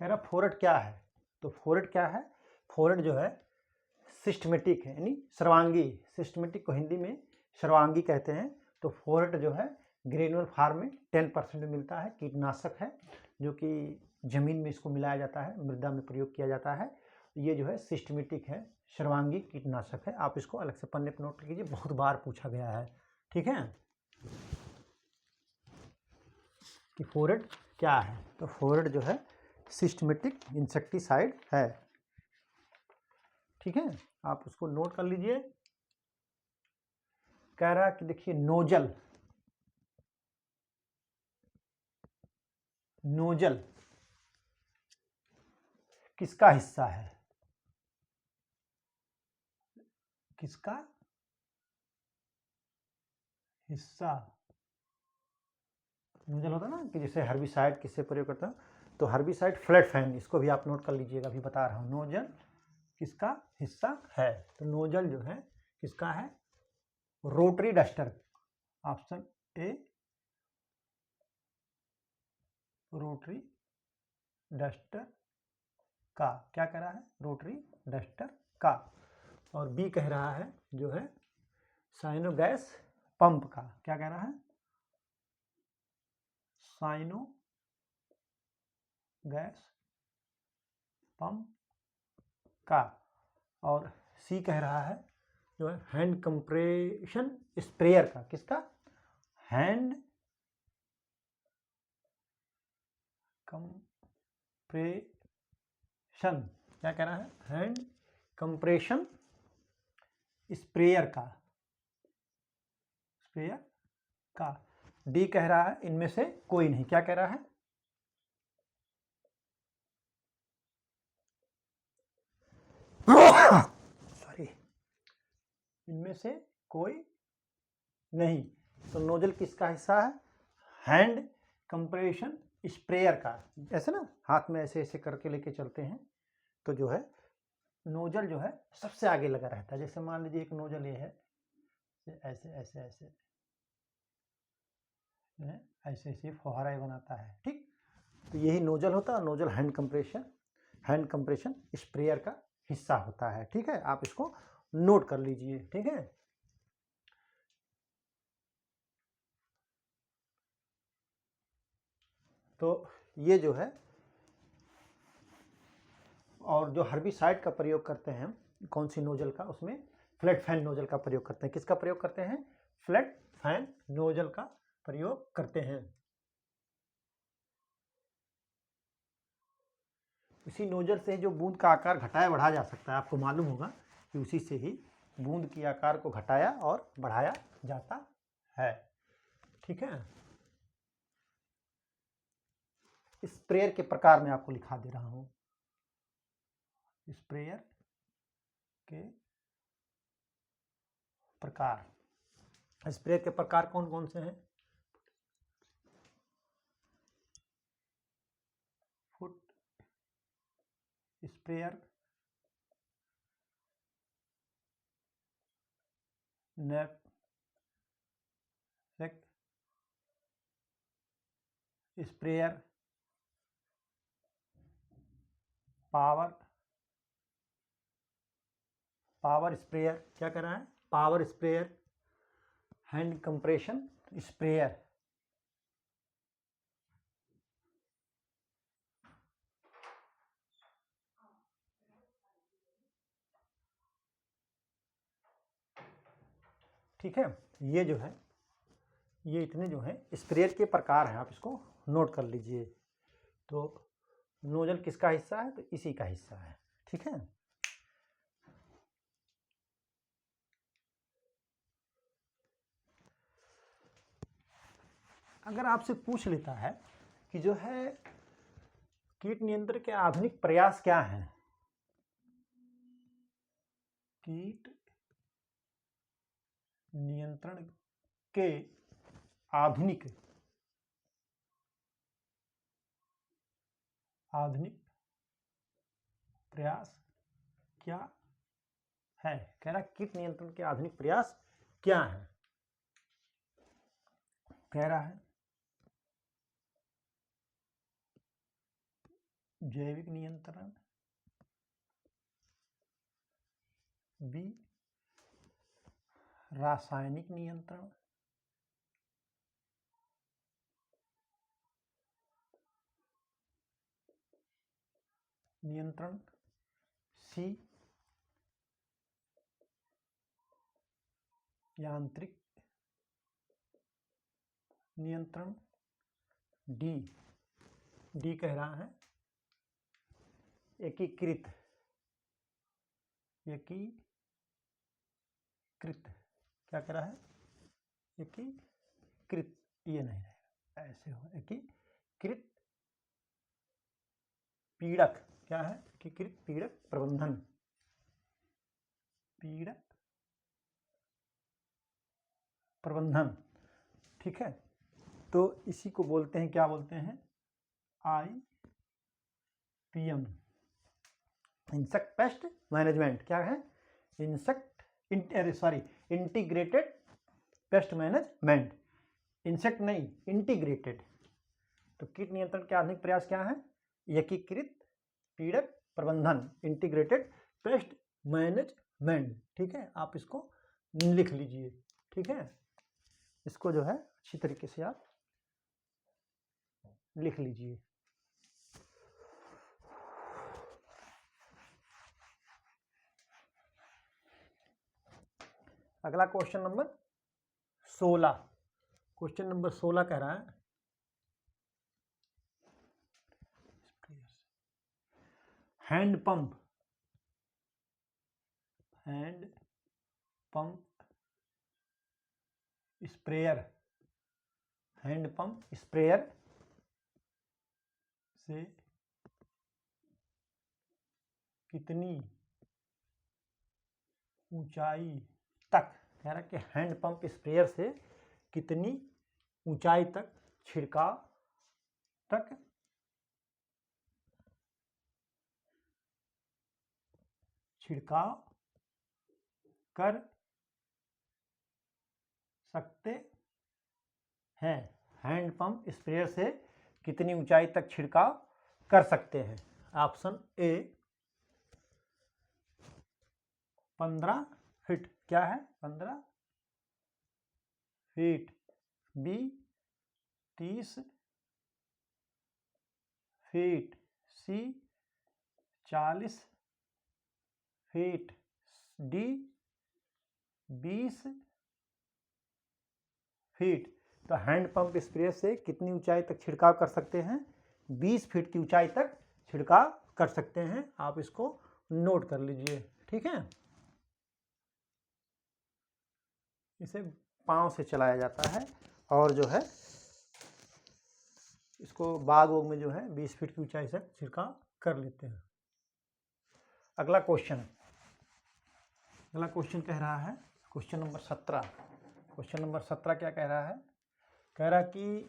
कह रहा फोरेट क्या है? तो फोरेट क्या है? फोरेट जो है सिस्टमेटिक है, यानी सर्वांगी। सिस्टमेटिक को हिंदी में सर्वांगी कहते हैं। तो फोरेट जो है ग्रेनुअल फार्म में 10% में मिलता है, कीटनाशक है जो कि जमीन में इसको मिलाया जाता है, मृदा में प्रयोग किया जाता है। ये जो है सिस्टमेटिक है, सर्वांगी कीटनाशक है। आप इसको अलग से पन्ने पर नोट कीजिए, बहुत बार पूछा गया है, ठीक है, कि फोरेट क्या है। तो फोरेट जो है सिस्टमेटिक इंसेक्टिसाइड है, ठीक है, आप उसको नोट कर लीजिए। कह रहा है कि देखिए नोजल, नोजल किसका हिस्सा है? किसका हिस्सा? नोजल होता है ना कि जैसे हर्बिसाइड किससे प्रयोग करता है, तो हर्बिसाइड फ्लैट फैन, इसको भी आप नोट कर लीजिएगा, अभी बता रहा हूँ। नोजल किसका हिस्सा है? तो नोजल जो है किसका है? Rotary duster, option A rotary duster का। क्या कह रहा है? रोटरी डस्टर का। और बी कह रहा है जो है साइनो गैस पंप का। क्या कह रहा है? साइनो गैस पंप का। और सी कह रहा है जो है हैंड कंप्रेशन स्प्रेयर का। किसका? हैंड कंप्रेशन, क्या कह रहा है? हैंड कंप्रेशन स्प्रेयर का, स्प्रेयर का। डी कह रहा है इनमें से कोई नहीं। क्या कह रहा है? सॉरी, इनमें से कोई नहीं। तो नोजल किसका हिस्सा है? हैंड कंप्रेशन स्प्रेयर का। ऐसे ना हाथ में ऐसे ऐसे करके लेके चलते हैं, तो जो है नोजल जो है सबसे आगे लगा रहता है। जैसे मान लीजिए एक नोजल ये है, ऐसे ऐसे ऐसे ऐसे ऐसे फुहारा बनाता है, ठीक। तो यही नोजल होता है। नोजल हैंड कंप्रेशन स्प्रेयर का हिस्सा होता है, ठीक है। आप इसको नोट कर लीजिए, ठीक है। तो ये जो है, और जो हर्बिसाइड का प्रयोग करते हैं कौन सी नोजल का? उसमें फ्लैट फैन नोजल का प्रयोग करते हैं। किसका प्रयोग करते हैं? फ्लैट फैन नोजल का प्रयोग करते हैं। इसी नोजल से जो बूंद का आकार घटाया बढ़ाया जा सकता है। आपको मालूम होगा कि उसी से ही बूंद के आकार को घटाया और बढ़ाया जाता है, ठीक है। स्प्रेयर के प्रकार में आपको लिखा दे रहा हूं। स्प्रेयर के प्रकार, स्प्रेयर के प्रकार कौन कौन से हैं? Foot sprayer, knapsack sprayer, power sprayer. क्या कह रहा है? Power sprayer, hand compression sprayer, ठीक है। ये जो है, ये इतने जो है स्प्रेयर के प्रकार हैं, आप इसको नोट कर लीजिए। तो नोजल किसका हिस्सा है? तो इसी का हिस्सा है, ठीक है। अगर आपसे पूछ लेता है कि जो है कीट नियंत्रण के आधुनिक प्रयास क्या हैं, कीट नियंत्रण के आधुनिक प्रयास क्या है, कह रहा कीट नियंत्रण के आधुनिक प्रयास क्या है। कह रहा है जैविक नियंत्रण, बी रासायनिक नियंत्रण, सी यांत्रिक नियंत्रण, डी कह रहा है एकीकृत क्या कह रहा है? एकीकृत, ये नहीं रहेगा, ऐसे हो, एकीकृत पीड़क, क्या है? एकीकृत पीड़क प्रबंधन, ठीक है। तो इसी को बोलते हैं, क्या बोलते हैं? IPM, insect pest management. क्या है? Integrated pest management. इंसेक्ट नहीं, इंटीग्रेटेड। तो कीट नियंत्रण के आधुनिक प्रयास क्या है? एकीकृत पीड़क प्रबंधन, इंटीग्रेटेड पेस्ट मैनेजमेंट, ठीक है। आप इसको लिख लीजिए, ठीक है। इसको जो है अच्छी तरीके से आप लिख लीजिए। अगला क्वेश्चन नंबर 16, क्वेश्चन नंबर 16 कह रहा है hand pump sprayer, hand pump sprayer से कितनी ऊंचाई तक, कह रहा कि हैंड पंप स्प्रेयर से कितनी ऊंचाई तक छिड़काव कर सकते हैं, हैंड पंप स्प्रेयर से कितनी ऊंचाई तक छिड़काव कर सकते हैं। ऑप्शन ए 15 फीट, क्या है? 15 फीट, बी 30 फीट, सी 40 फीट, डी 20 फीट। तो हैंड पंप स्प्रेयर से कितनी ऊंचाई तक छिड़काव कर सकते हैं? 20 फीट की ऊंचाई तक छिड़काव कर सकते हैं। आप इसको नोट कर लीजिए, ठीक है। इसे पांव से चलाया जाता है और जो है इसको बाग वोग में जो है 20 फीट की ऊंचाई से छिड़काव कर लेते हैं। अगला क्वेश्चन कह रहा है क्वेश्चन नंबर 17। क्वेश्चन नंबर 17 क्या कह रहा है? कह रहा कि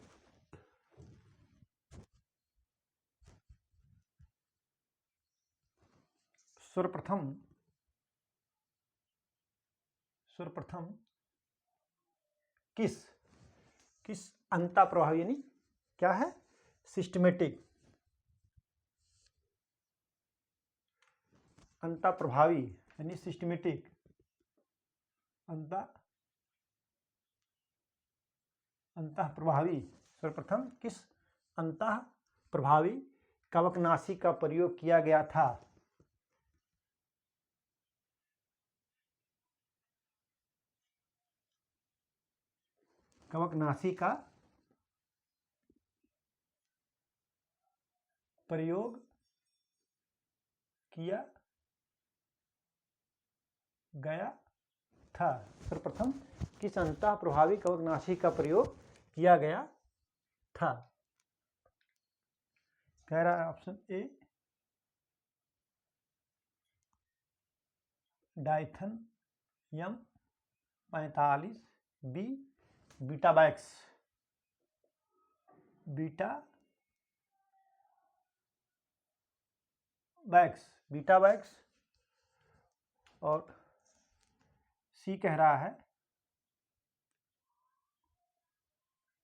सर्वप्रथम किस अंतः प्रभावी, यानी क्या है? सिस्टमेटिक अंतः प्रभावी, यानी सिस्टमेटिक अंतः प्रभावी, सर्वप्रथम किस अंतः प्रभावी कवकनाशी का प्रयोग किया गया था? कवकनाशी का प्रयोग किया गया था। सर्वप्रथम किस अंतः प्रभावी कवकनाशी का प्रयोग किया गया था? कह रहा है ऑप्शन ए डाइथेनियम 45, बी बीटावैक्स बीटावैक्स और सी कह रहा है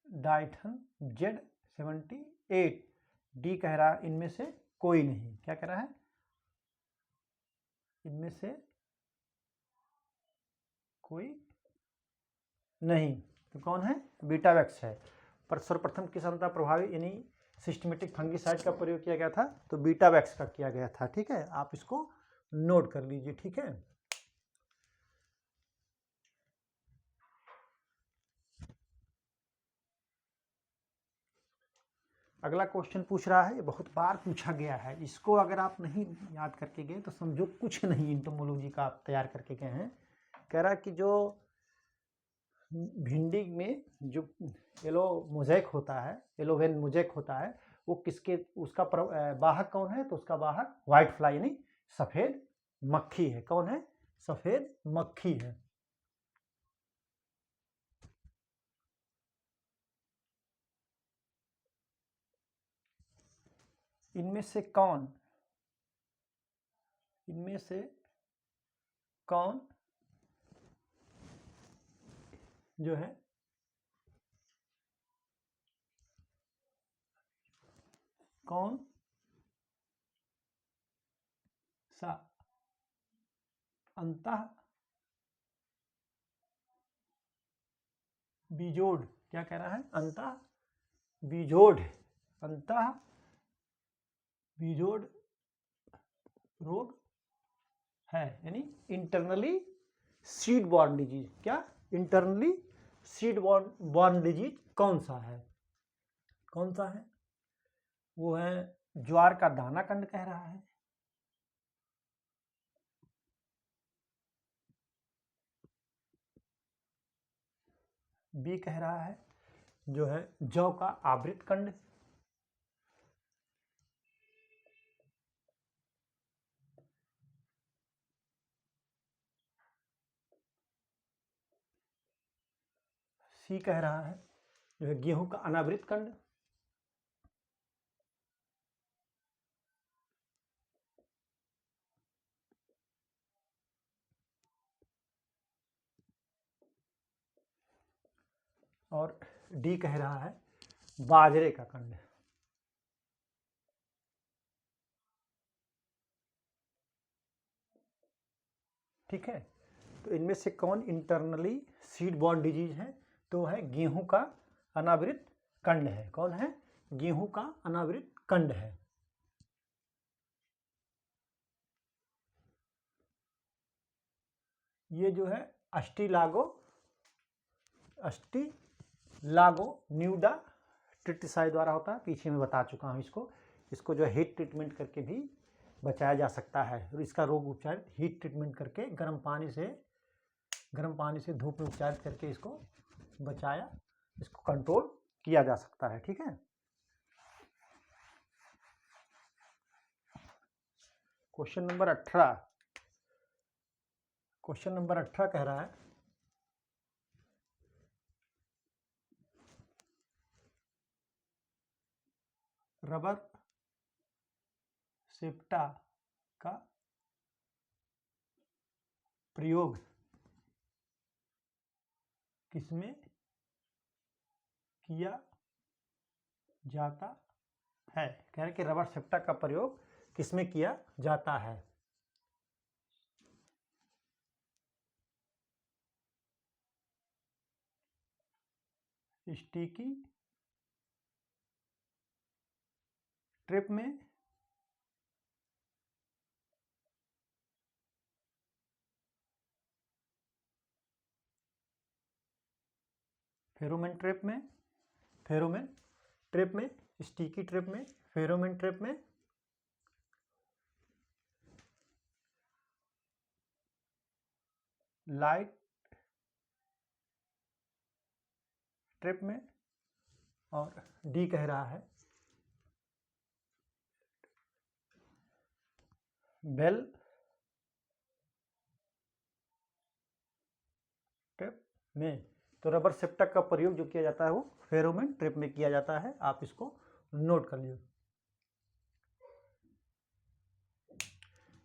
डाइथन Z78, डी कह रहा है इनमें से कोई नहीं। क्या कह रहा है? इनमें से कोई नहीं। तो कौन है? बीटावैक्स है। पर सर्वप्रथम किस अंतः प्रभावी यानी सिस्टमेटिक फंगिसाइड का प्रयोग किया गया था? तो बीटावैक्स का किया गया था। ठीक है, आप इसको नोट कर लीजिए। ठीक है, अगला क्वेश्चन पूछ रहा है, ये बहुत बार पूछा गया है, इसको अगर आप नहीं याद करके गए तो समझो कुछ नहीं इंटोमोलॉजी का आप तैयार करके गए हैं। कह रहा है कि जो भिंडी में जो येलो मोज़ेक होता है, येलो वेन मोज़ेक होता है, वो किसके, उसका वाहक कौन है? तो उसका वाहक व्हाइट फ्लाई यानी सफ़ेद मक्खी है। कौन है? सफ़ेद मक्खी है। इनमें से कौन जो है कौन सा अंतः बीजोड़, क्या कह रहा है? अंतः बीजोड़ रोग है, यानी इंटरनली सीड बॉर्न डिजीज। क्या? इंटरनली सीड बॉर्न डिजीज कौन सा है? वो है ज्वार का दाना कंड कह रहा है, बी कह रहा है जो है जौ का आवृत कंड, सी कह रहा है जो है गेहूं का अनावृत कंड, और डी कह रहा है बाजरे का कंड। ठीक है, तो इनमें से कौन इंटरनली सीड बॉर्न डिजीज है? तो है गेहूं का अनावृत कंड है। कौन है? गेहूं का अनावृत कंड है। ये जो है अस्टिलागो न्यूडा ट्रिटिसाई द्वारा होता है, पीछे में बता चुका हूँ इसको जो है हीट ट्रीटमेंट करके भी बचाया जा सकता है। और इसका रोग उपचार हीट ट्रीटमेंट करके गर्म पानी से धूप में उपचारित करके इसको कंट्रोल किया जा सकता है। ठीक है, क्वेश्चन नंबर 18 कह रहा है रबर सेप्टा का प्रयोग किसमें किया जाता है? कह रहे कि रबर सेप्टा का प्रयोग किसमें किया जाता है? स्टिकी ट्रिप में, फेरोमोन ट्रैप में, स्टिकी ट्रैप में, फेरोमोन ट्रैप में, लाइट ट्रैप में, और डी कह रहा है बेल ट्रैप में। तो रबर सेप्टक का प्रयोग जो किया जाता है वो फेरोमोन ट्रैप में किया जाता है। आप इसको नोट कर लीजिए।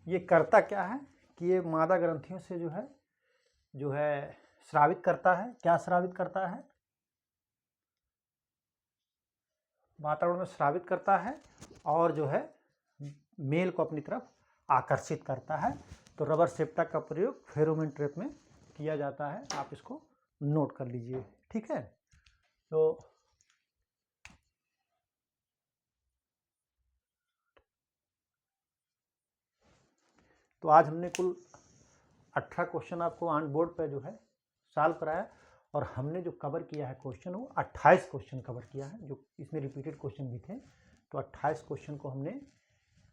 ये करता क्या है कि ये मादा ग्रंथियों से जो है स्रावित करता है। क्या स्रावित करता है? वातावरण में स्रावित करता है और जो है मेल को अपनी तरफ आकर्षित करता है। तो रबर सेप्टक का प्रयोग फेरोमोन ट्रैप में किया जाता है। आप इसको नोट कर लीजिए, ठीक है। तो आज हमने कुल 18 क्वेश्चन आपको ऑन बोर्ड पे जो है सॉल्व कराया, और हमने जो कवर किया है क्वेश्चन वो 28 क्वेश्चन कवर किया है, जो इसमें रिपीटेड क्वेश्चन भी थे। तो 28 क्वेश्चन को हमने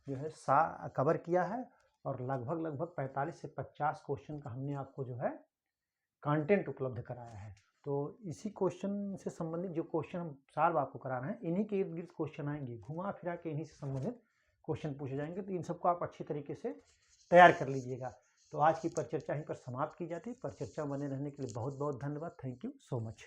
जो है कवर किया है, और लगभग 45 से 50 क्वेश्चन का हमने आपको जो है कंटेंट उपलब्ध कराया है। तो इसी क्वेश्चन से संबंधित जो क्वेश्चन हम सॉल्व आपको करा रहे हैं, इन्हीं के इर्द गिर्द क्वेश्चन आएंगे, घुमा फिरा के इन्हीं से संबंधित क्वेश्चन पूछे जाएंगे। तो इन सबको आप अच्छी तरीके से तैयार कर लीजिएगा। तो आज की परिचर्चा यहीं पर समाप्त की जाती है। परिचर्चा बने रहने के लिए बहुत बहुत धन्यवाद। Thank you so much.